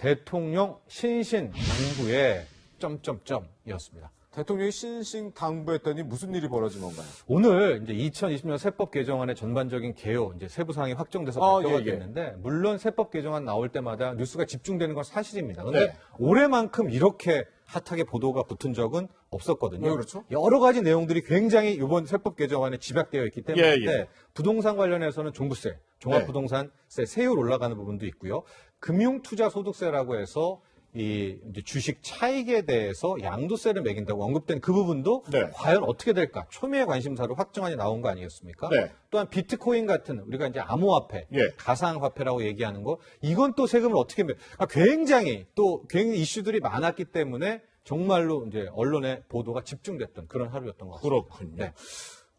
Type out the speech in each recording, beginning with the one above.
대통령 신신 당부의 점점점이었습니다. 대통령이 신신당부했더니 무슨 일이 벌어진 건가요? 오늘 이제 2020년 세법 개정안의 전반적인 개요, 이제 세부 사항이 확정돼서 발표가 됐는데, 물론 세법 개정안 나올 때마다 뉴스가 집중되는 건 사실입니다. 그런데 올해만큼 이렇게 핫하게 보도가 붙은 적은 없었거든요. 그렇죠? 여러 가지 내용들이 굉장히 이번 세법 개정안에 집약되어 있기 때문에 부동산 관련해서는 종부세, 종합부동산세 세율 올라가는 부분도 있고요. 금융투자소득세라고 해서 이 이제 주식 차익에 대해서 양도세를 매긴다고 언급된 그 부분도 과연 어떻게 될까? 초미의 관심사로 확정안이 나온 거 아니겠습니까? 또한 비트코인 같은 우리가 이제 암호화폐, 가상화폐라고 얘기하는 거, 이건 또 세금을 어떻게 굉장히 이슈들이 많았기 때문에 정말로 이제 언론의 보도가 집중됐던 그런 하루였던 것 같습니다. 그렇군요.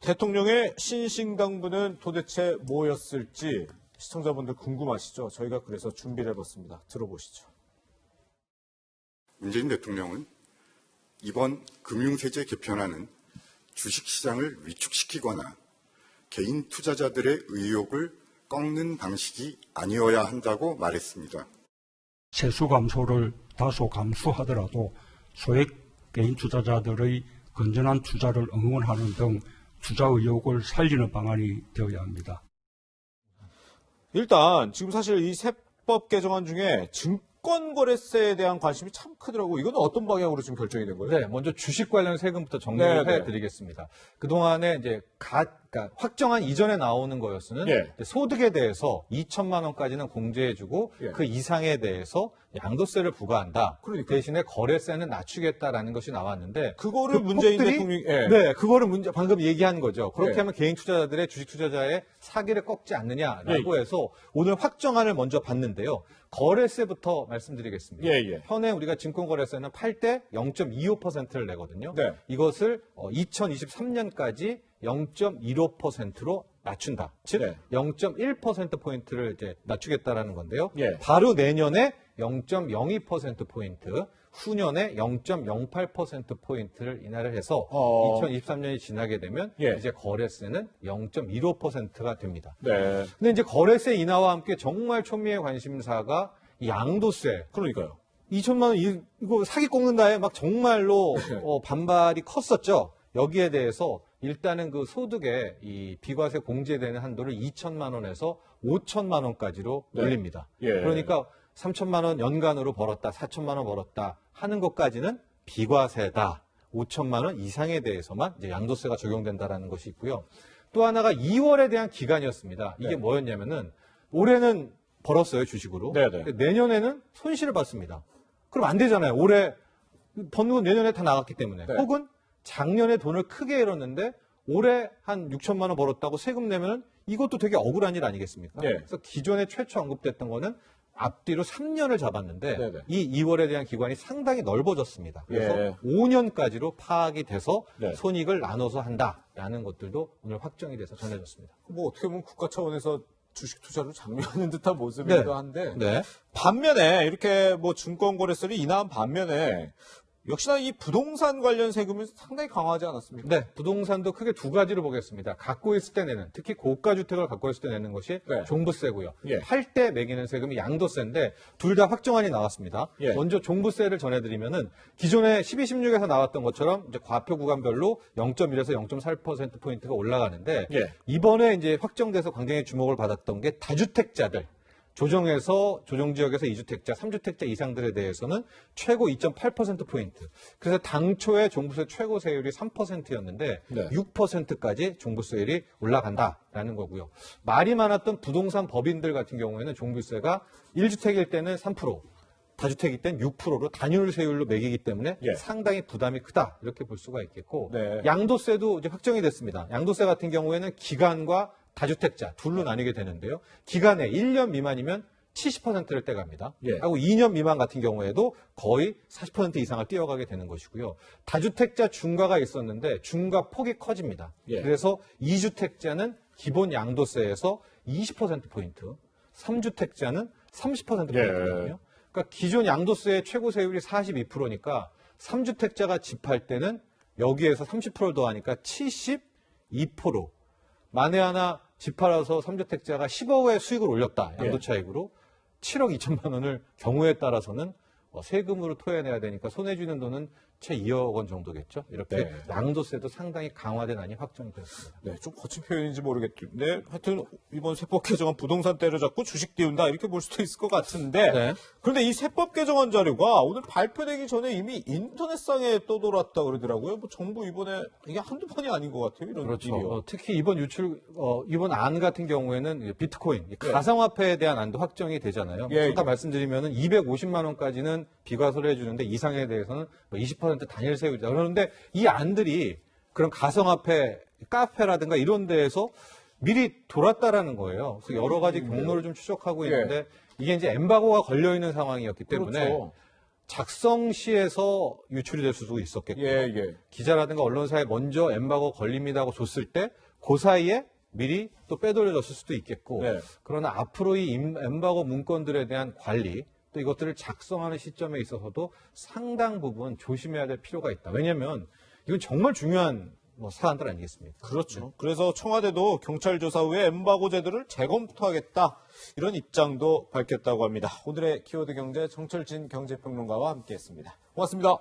대통령의 신신당부는 도대체 뭐였을지 시청자분들 궁금하시죠? 저희가 그래서 준비를 해봤습니다. 들어보시죠. 문재인 대통령은 이번 금융세제 개편안은 주식시장을 위축시키거나 개인 투자자들의 의욕을 꺾는 방식이 아니어야 한다고 말했습니다. 세수 감소를 다소 감수하더라도 소액 개인 투자자들의 건전한 투자를 응원하는 등 투자 의욕을 살리는 방안이 되어야 합니다. 일단 지금 사실 이 세법 개정안 중에 증권거래세에 대한 관심이 참 크더라고요. 이건 어떤 방향으로 지금 결정이 된 거예요? 네, 먼저 주식 관련 세금부터 정리를 해드리겠습니다. 그동안에 이제 그러니까 확정한 이전에 나오는 거였으면 소득에 대해서 2천만 원까지는 공제해주고 그 이상에 대해서 양도세를 부과한다. 대신에 거래세는 낮추겠다라는 것이 나왔는데 그거를 문재인 대통령이 그거를 방금 얘기한 거죠. 그렇게 하면 개인 투자자들의 주식 투자자의 사기를 꺾지 않느냐라고 해서 오늘 확정안을 먼저 봤는데요. 거래세부터 말씀드리겠습니다. 현행 우리가 증권거래세는 8대 0.25%를 내거든요. 이것을 2023년까지 0.15%로 낮춘다. 즉 0.1%포인트를 이제 낮추겠다라는 건데요. 바로 내년에 0.02%포인트, 후년에 0.08%포인트를 인하를 해서 2023년이 지나게 되면 이제 거래세는 0.15%가 됩니다. 근데 이제 거래세 인하와 함께 정말 초미의 관심사가 이 양도세. 그러니까요. 2천만 원 이거 사기 꺾는다에 막 정말로 반발이 컸었죠. 여기에 대해서 일단은 그 소득에 이 비과세 공제되는 한도를 2천만 원에서 5천만 원까지로 올립니다. 그러니까 3천만 원 연간으로 벌었다, 4천만 원 벌었다 하는 것까지는 비과세다. 5천만 원 이상에 대해서만 이제 양도세가 적용된다라는 것이 있고요. 또 하나가 2월에 대한 기간이었습니다. 이게 뭐였냐면은 올해는 벌었어요, 주식으로. 내년에는 손실을 봤습니다. 그럼 안 되잖아요. 올해 버는 건 내년에 다 나갔기 때문에. 혹은 작년에 돈을 크게 잃었는데 올해 한 6천만 원 벌었다고 세금 내면은 이것도 되게 억울한 일 아니겠습니까? 그래서 기존에 최초 언급됐던 거는 앞뒤로 3년을 잡았는데 이 2월에 대한 기간이 상당히 넓어졌습니다. 그래서 5년까지로 파악이 돼서 손익을 나눠서 한다라는 것들도 오늘 확정이 돼서 전해졌습니다. 뭐 어떻게 보면 국가 차원에서 주식 투자를 장려하는 듯한 모습이기도 한데 반면에 이렇게 뭐 증권거래세를 인하한 반면에 역시나 이 부동산 관련 세금은 상당히 강화하지 않았습니까? 네, 부동산도 크게 두 가지로 보겠습니다. 갖고 있을 때 내는, 특히 고가 주택을 갖고 있을 때 내는 것이 종부세고요. 팔 때 매기는 세금이 양도세인데 둘 다 확정안이 나왔습니다. 먼저 종부세를 전해드리면은 기존에 12, 16에서 나왔던 것처럼 이제 과표 구간별로 0.1에서 0.4% 포인트가 올라가는데 이번에 이제 확정돼서 굉장히 주목을 받았던 게 다주택자들. 조정지역에서 2주택자, 3주택자 이상들에 대해서는 최고 2.8%포인트. 그래서 당초에 종부세 최고 세율이 3%였는데 6%까지 종부세율이 올라간다라는 거고요. 말이 많았던 부동산 법인들 같은 경우에는 종부세가 1주택일 때는 3%, 다주택일 때는 6%로 단일 세율로 매기기 때문에 상당히 부담이 크다. 이렇게 볼 수가 있겠고 양도세도 이제 확정이 됐습니다. 양도세 같은 경우에는 기간과 다주택자 둘로 나뉘게 되는데요. 기간에 1년 미만이면 70%를 떼갑니다. 하고 2년 미만 같은 경우에도 거의 40% 이상을 뛰어가게 되는 것이고요. 다주택자 중과가 있었는데 중과 폭이 커집니다. 그래서 2주택자는 기본 양도세에서 20%포인트, 3주택자는 30%포인트거든요. 그러니까 기존 양도세의 최고 세율이 42%니까 3주택자가 집할 때는 여기에서 30%를 더하니까 72%. 만에 하나 집 팔아서 3주택자가 10억의 수익을 올렸다. 양도차익으로. 7억 2천만 원을 경우에 따라서는 세금으로 토해내야 되니까 손해 쥐는 돈은 채 2억 원 정도겠죠. 이렇게 양도세도 상당히 강화된 안이 확정이 되었습니다. 네, 좀 거친 표현인지 모르겠는데 하여튼 이번 세법 개정안 부동산 때려잡고 주식 띄운다 이렇게 볼 수도 있을 것 같은데 그런데 이 세법 개정안 자료가 오늘 발표되기 전에 이미 인터넷상에 떠돌았다 그러더라고요. 뭐 정부 이번에 이게 한두 번이 아닌 것 같아요. 이런 일이요. 특히 이번 안 같은 경우에는 비트코인, 가상화폐에 대한 안도 확정이 되잖아요. 아까 말씀드리면은 250만 원까지는 비과세를 해주는데 이상에 대해서는 20% 단일 세율이다. 그런데 이 안들이 그런 가상화폐, 카페라든가 이런 데에서 미리 돌았다라는 거예요. 그래서 여러 가지 경로를 좀 추적하고 있는데 이게 이제 엠바고가 걸려 있는 상황이었기 때문에 작성 시에서 유출이 될 수도 있었겠고 기자라든가 언론사에 먼저 엠바고 걸립니다 하고 줬을 때 그 사이에 미리 또 빼돌려졌을 수도 있겠고 그러나 앞으로 이 엠바고 문건들에 대한 관리 또 이것들을 작성하는 시점에 있어서도 상당 부분 조심해야 될 필요가 있다. 왜냐하면 이건 정말 중요한 사안들 아니겠습니까? 그렇죠. 그래서 청와대도 경찰 조사 후에 엠바고 제도를 재검토하겠다. 이런 입장도 밝혔다고 합니다. 오늘의 키워드 경제 정철진 경제평론가와 함께했습니다. 고맙습니다.